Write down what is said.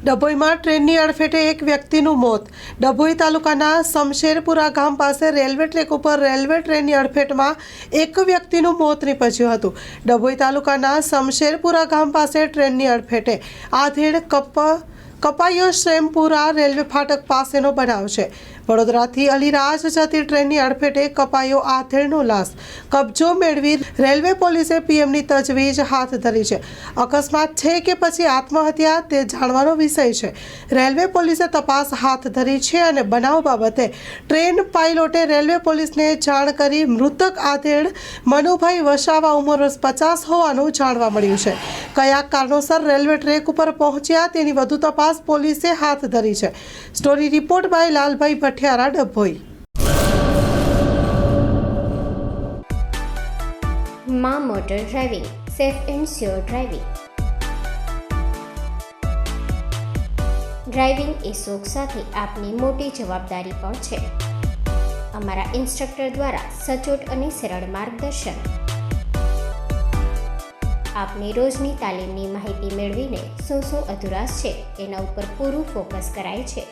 ડભોઈમાં ટ્રેનની અડફેટે એક વ્યક્તિનું મોત. ડભોઈ તાલુકાના શમશેરપુરા ગામ પાસે રેલવે ટ્રેક ઉપર રેલવે ટ્રેનની અડફેટમાં એક વ્યક્તિનું મોત નીપજ્યું હતું. ડભોઈ તાલુકાના શમશેરપુરા ગામ પાસે ટ્રેનની અડફેટે આધેડ કપાયો શ્રેમપુરા રેલવે ફાટક પાસેનો બનાવ છે. વડોદરાથી અલીરાજ જતી ટ્રેનની અડફેટે કપાયો આધેડનો લાશ. કબજો મેળવી રેલવે પોલીસે પીએમની તજવીજ હાથ ધરી છે. અકસ્માત છે કે પછી આત્મહત્યા તે જાણવાનો વિષય છે. રેલવે પોલીસે તપાસ હાથ ધરી છે અને બનાવ બાબતે ટ્રેન પાયલોટે રેલવે પોલીસને જાણ કરી મૃતક આધેડ મનુભાઈ વસાવા ઉંમર વર્ષ 50 હોવાનું જાણવા મળ્યું છે. કયા કારણોસર રેલવે ટ્રેક ઉપર પહોંચ્યા તેની વધુ તપાસ પોલીસે હાથ ધરી છે. Story report by Lalbhai Bhathiyara, Dabhoi. માં motor driving, safe and sure driving. Driving એ શોખ સાથે આપની મોટી જવાબદારી પણ છે. અમારા ઇન્સ્ટ્રક્ટર દ્વારા સચોટ અને સરળ માર્ગદર્શન. આપની રોજની તાલીમની માહિતી મેળવીને શું અધુરાશ છે એના ઉપર પૂરું ફોકસ કરાય છે.